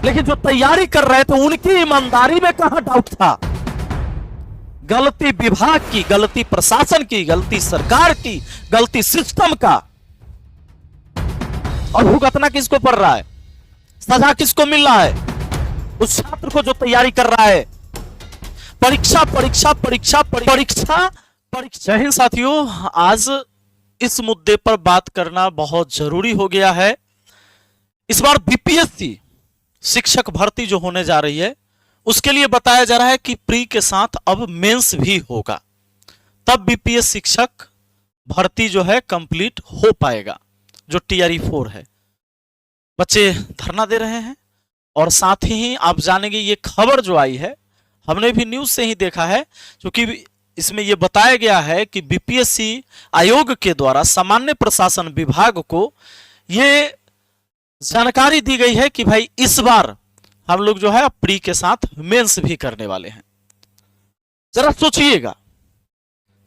लेकिन जो तैयारी कर रहे थे उनकी ईमानदारी में कहां डाउट था? गलती विभाग की, गलती प्रशासन की, गलती सरकार की, गलती सिस्टम का। और भुगतना किसको पड़ रहा है? सजा किसको मिल रहा है? उस छात्र को जो तैयारी कर रहा है। परीक्षा परीक्षा परीक्षा परीक्षा परीक्षा। जय हिंद साथियों, आज इस मुद्दे पर बात करना बहुत जरूरी हो गया है। इस बार बीपीएससी शिक्षक भर्ती जो होने जा रही है उसके लिए बताया जा रहा है कि प्री के साथ अब मेंस भी होगा, तब बीपीएस शिक्षक भर्ती जो है कंप्लीट हो पाएगा। जो टीआरई 4 है, बच्चे धरना दे रहे हैं। और साथ ही आप जानेंगे ये खबर जो आई है, हमने भी न्यूज से ही देखा है, क्योंकि इसमें यह बताया गया है कि बीपीएससी आयोग के द्वारा सामान्य प्रशासन विभाग को यह जानकारी दी गई है कि भाई इस बार हम लोग जो है प्री के साथ मेंस भी करने वाले हैं। जरा सोचिएगा,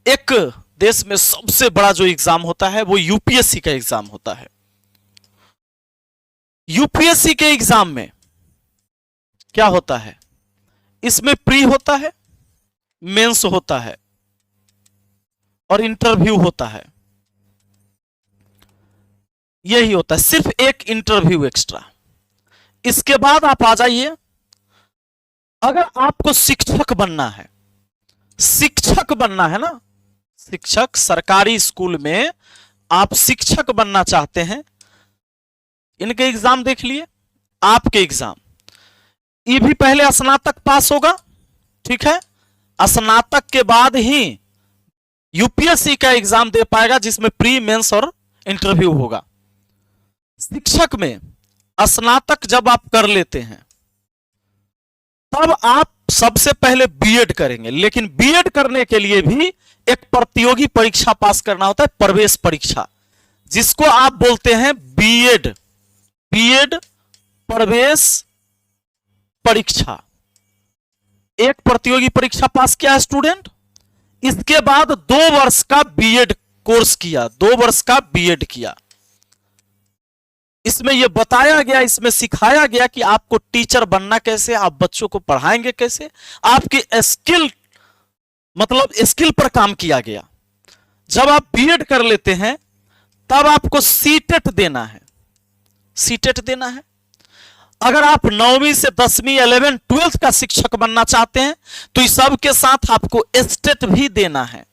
एक देश में सबसे बड़ा जो एग्जाम होता है वो यूपीएससी का एग्जाम होता है। यूपीएससी के एग्जाम में क्या होता है? इसमें प्री होता है, मेंस होता है और इंटरव्यू होता है। यही होता है, सिर्फ एक इंटरव्यू एक्स्ट्रा। इसके बाद आप आ जाइए, अगर आपको शिक्षक बनना है, शिक्षक बनना है ना, शिक्षक सरकारी स्कूल में आप शिक्षक बनना चाहते हैं, इनके एग्जाम देख लिए। आपके एग्जाम ये भी पहले स्नातक पास होगा, ठीक है? स्नातक के बाद ही यूपीएससी का एग्जाम दे पाएगा, जिसमें प्री, मेंस और इंटरव्यू होगा। शिक्षक में स्नातक जब आप कर लेते हैं तब आप सबसे पहले बीएड करेंगे, लेकिन बीएड करने के लिए भी एक प्रतियोगी परीक्षा पास करना होता है, प्रवेश परीक्षा, जिसको आप बोलते हैं बीएड, बीएड प्रवेश परीक्षा। एक प्रतियोगी परीक्षा पास किया है स्टूडेंट, इसके बाद 2 वर्ष का बीएड कोर्स किया, 2 वर्ष का बीएड किया। इसमें यह बताया गया, इसमें सिखाया गया कि आपको टीचर बनना कैसे, आप बच्चों को पढ़ाएंगे कैसे, आपकी स्किल, मतलब स्किल पर काम किया गया। जब आप बीएड कर लेते हैं तब आपको सीटेट देना है, सीटेट देना है। अगर आप 9वीं से 10वीं 11 12 का शिक्षक बनना चाहते हैं तो इस सब के साथ आपको एस्टेट भी देना है।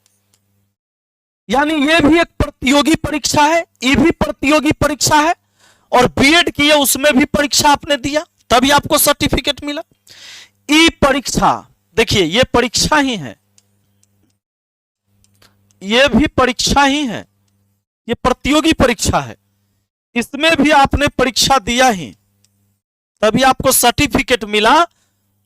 यानी यह भी एक प्रतियोगी परीक्षा है, यह भी प्रतियोगी परीक्षा है। और बीएड किए उसमें भी परीक्षा आपने दिया, तभी आपको सर्टिफिकेट मिला। ई परीक्षा, देखिए यह परीक्षा ही है, यह भी परीक्षा ही है, यह प्रतियोगी परीक्षा है। इसमें भी आपने परीक्षा दिया ही, तभी आपको सर्टिफिकेट मिला।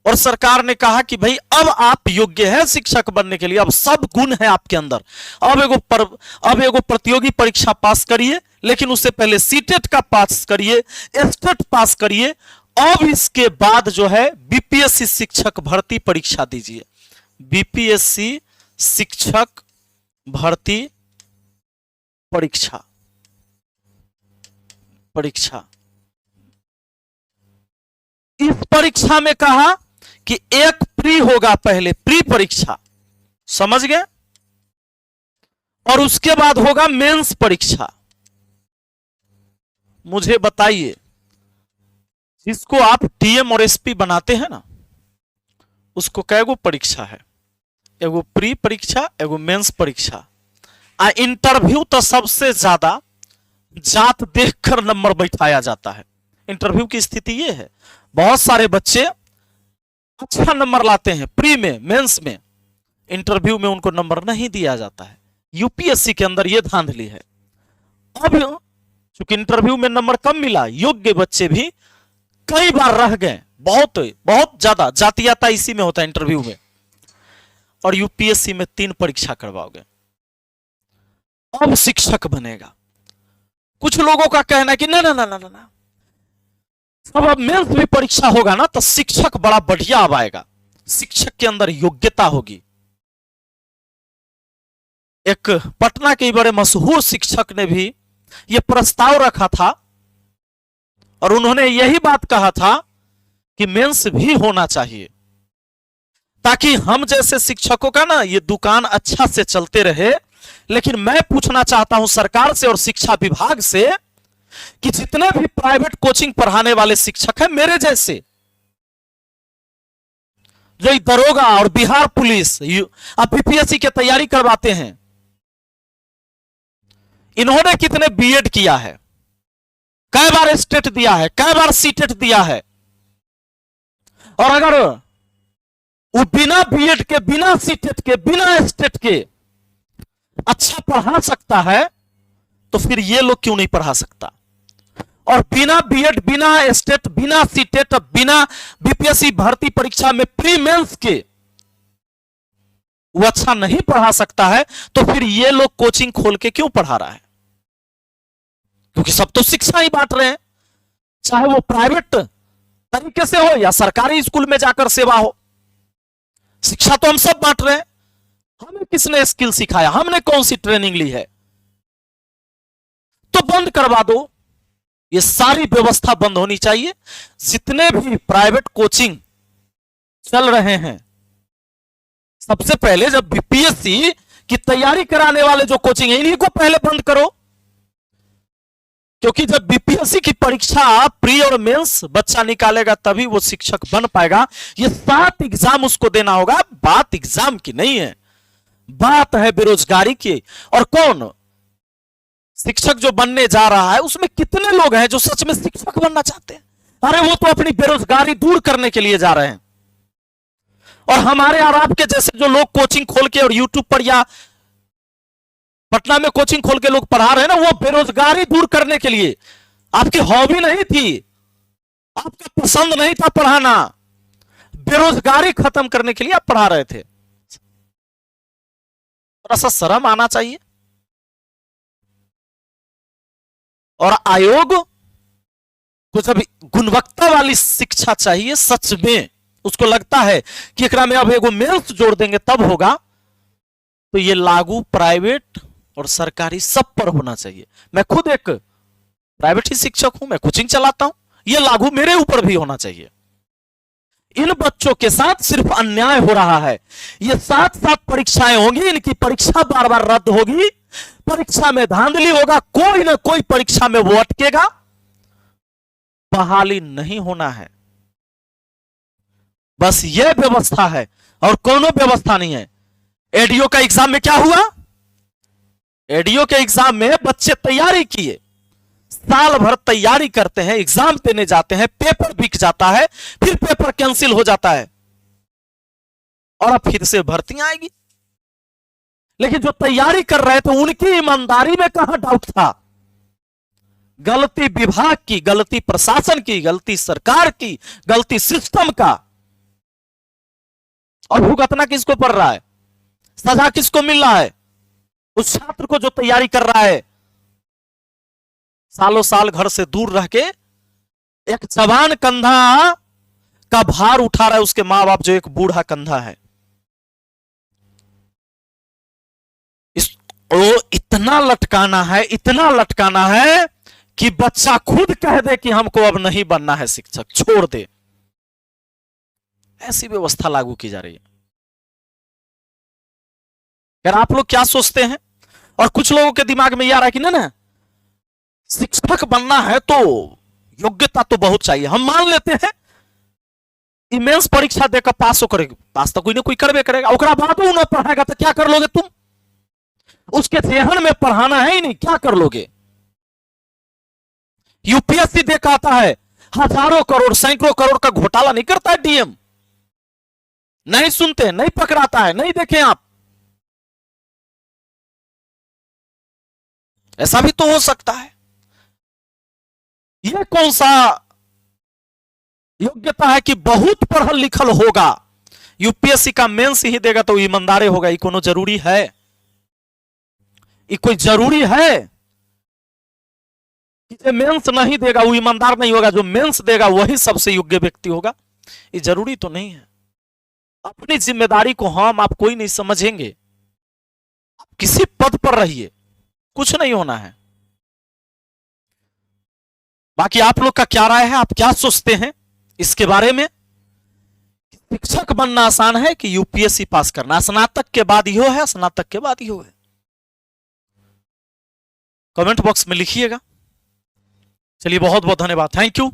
और सरकार ने कहा कि भाई अब आप योग्य हैं शिक्षक बनने के लिए, अब सब गुण है आपके अंदर। अब एगो प्रतियोगी परीक्षा पास करिए, लेकिन उससे पहले सीटेट का पास करिए, एस्टेट पास करिए। अब इसके बाद जो है बीपीएससी शिक्षक भर्ती परीक्षा दीजिए। बीपीएससी शिक्षक भर्ती परीक्षा, परीक्षा। इस परीक्षा में कहा कि एक प्री होगा, पहले प्री परीक्षा, समझ गए? और उसके बाद होगा मेंस परीक्षा। मुझे बताइए, जिसको आप डीएम और एसपी बनाते हैं ना, उसको कैगो परीक्षा है? एगो प्री परीक्षा, एगो मेंस परीक्षा। इंटरव्यू तो सबसे ज्यादा जात देखकर नंबर बैठाया जाता है। इंटरव्यू की स्थिति यह है, बहुत सारे बच्चे अच्छा नंबर लाते हैं प्री में, मेंस में, इंटरव्यू में उनको नंबर नहीं दिया जाता है। यूपीएससी के अंदर यह धांधली है। अब चूंकि इंटरव्यू में नंबर कम मिला, योग्य बच्चे भी कई बार रह गए, बहुत बहुत ज्यादा जातियाता इसी में होता है, इंटरव्यू में। और यूपीएससी में 3 परीक्षा करवाओगे, अब शिक्षक बनेगा। कुछ लोगों का कहना है कि ना ना ना ना ना, अब मेंस भी परीक्षा होगा ना तो शिक्षक बड़ा बढ़िया अब आएगा, शिक्षक के अंदर योग्यता होगी। एक पटना के बड़े मशहूर शिक्षक ने भी यह प्रस्ताव रखा था और उन्होंने यही बात कहा था कि मेंस भी होना चाहिए, ताकि हम जैसे शिक्षकों का ना ये दुकान अच्छा से चलते रहे। लेकिन मैं पूछना चाहता हूं सरकार से और शिक्षा विभाग से कि जितने भी प्राइवेट कोचिंग पढ़ाने वाले शिक्षक हैं मेरे जैसे, जो दरोगा और बिहार पुलिस अब बीपीएससी की तैयारी करवाते हैं, इन्होंने कितने बीएड किया है, कई बार स्टेट दिया है, कई बार सीटेट दिया है, और अगर वो बिना बीएड के, बिना सीटेट के, बिना स्टेट के अच्छा पढ़ा सकता है, तो फिर ये लोग क्यों नहीं पढ़ा सकता? और बिना बीएड, बिना स्टेट, बिना सीटेट, बिना बीपीएससी भर्ती परीक्षा में प्री मेंस के वो अच्छा नहीं पढ़ा सकता है, तो फिर ये लोग कोचिंग खोल के क्यों पढ़ा रहा है? क्योंकि सब तो शिक्षा ही बांट रहे हैं, चाहे वो प्राइवेट तरीके से हो या सरकारी स्कूल में जाकर सेवा हो, शिक्षा तो हम सब बांट रहे हैं। हमें किसने स्किल सिखाया? हमने कौन सी ट्रेनिंग ली है? तो बंद करवा दो, ये सारी व्यवस्था बंद होनी चाहिए। जितने भी प्राइवेट कोचिंग चल रहे हैं, सबसे पहले जब बीपीएससी की तैयारी कराने वाले जो कोचिंग है, इन्हीं को पहले बंद करो। क्योंकि जब बीपीएससी की परीक्षा प्री और मेंस बच्चा निकालेगा तभी वो शिक्षक बन पाएगा। ये 7 एग्जाम उसको देना होगा। बात एग्जाम की नहीं है, बात है बेरोजगारी की। और कौन शिक्षक जो बनने जा रहा है, उसमें कितने लोग हैं जो सच में शिक्षक बनना चाहते हैं? अरे वो तो अपनी बेरोजगारी दूर करने के लिए जा रहे हैं। और हमारे और आपके जैसे जो लोग कोचिंग खोल के और यूट्यूब पर या पटना में कोचिंग खोल के लोग पढ़ा रहे हैं ना, वो बेरोजगारी दूर करने के लिए, आपकी हॉबी नहीं थी, आपका पसंद नहीं था पढ़ाना, बेरोजगारी खत्म करने के लिए आप पढ़ा रहे थे। थोड़ा सा शर्म आना चाहिए। और आयोग को जब गुणवत्ता वाली शिक्षा चाहिए, सच में उसको लगता है कि एकरा में अब एगो मेंस जोड़ देंगे तब होगा, तो ये लागू प्राइवेट और सरकारी सब पर होना चाहिए। मैं खुद एक प्राइवेट ही शिक्षक हूं, मैं कोचिंग चलाता हूं, ये लागू मेरे ऊपर भी होना चाहिए। इन बच्चों के साथ सिर्फ अन्याय हो रहा है। ये 7 परीक्षाएं होंगी, इनकी परीक्षा बार बार रद्द होगी, परीक्षा में धांधली होगा, कोई ना कोई परीक्षा में वो अटकेगा, बहाली नहीं होना है। बस ये व्यवस्था है और कोनो व्यवस्था नहीं है। एडीओ का एग्जाम में क्या हुआ? एडीओ के एग्जाम में बच्चे तैयारी किए, साल भर तैयारी करते हैं, एग्जाम देने जाते हैं, पेपर बिक जाता है, फिर पेपर कैंसिल हो जाता है और अब फिर से भर्तियां आएगी। लेकिन जो तैयारी कर रहे थे उनकी ईमानदारी में कहां डाउट था? गलती विभाग की, गलती प्रशासन की, गलती सरकार की, गलती सिस्टम का। और भुगतना किसको पड़ रहा है? सजा किसको मिल रहा है? उस छात्र को जो तैयारी कर रहा है, सालों साल घर से दूर रह के एक जवान कंधा का भार उठा रहा है, उसके मां बाप जो एक बूढ़ा कंधा है। इसको इतना लटकाना है, इतना लटकाना है कि बच्चा खुद कह दे कि हमको अब नहीं बनना है शिक्षक, छोड़ दे। ऐसी व्यवस्था लागू की जा रही है। यार आप लोग क्या सोचते हैं? और कुछ लोगों के दिमाग में यह आ रहा है कि ना शिक्षक बनना है तो योग्यता तो बहुत चाहिए। हम मान लेते हैं मेंस परीक्षा देकर पास हो करेगा, पास तो कोई ना कोई करबे करेगा, ओकरा बाद वो ना पढ़ाएगा तो क्या कर लोगे तुम? उसके जेहन में पढ़ाना है ही नहीं, क्या कर लोगे? यूपीएससी देखा आता है, हजारों करोड़, सैकड़ों करोड़ का घोटाला नहीं करता है डीएम, नहीं सुनते, नहीं पकड़ाता है, नहीं देखे आप? ऐसा भी तो हो सकता है। यह कौन सा योग्यता है कि बहुत पढ़ल लिखल होगा, यूपीएससी का मेंस ही देगा तो ईमानदार होगा? ये कोनो जरूरी है? ये कोई जरूरी है कि जो मेंस नहीं देगा वो ईमानदार नहीं होगा, जो मेंस देगा वही सबसे योग्य व्यक्ति होगा? ये जरूरी तो नहीं है। अपनी जिम्मेदारी को हम आप कोई नहीं समझेंगे, आप किसी पद पर रहिए, कुछ नहीं होना है। बाकी आप लोग का क्या राय है, आप क्या सोचते हैं इसके बारे में शिक्षक बनना आसान है कि यूपीएससी पास करना, स्नातक के बाद यो है, स्नातक के बाद यो है। कमेंट बॉक्स में लिखिएगा। चलिए बहुत बहुत धन्यवाद, थैंक यू।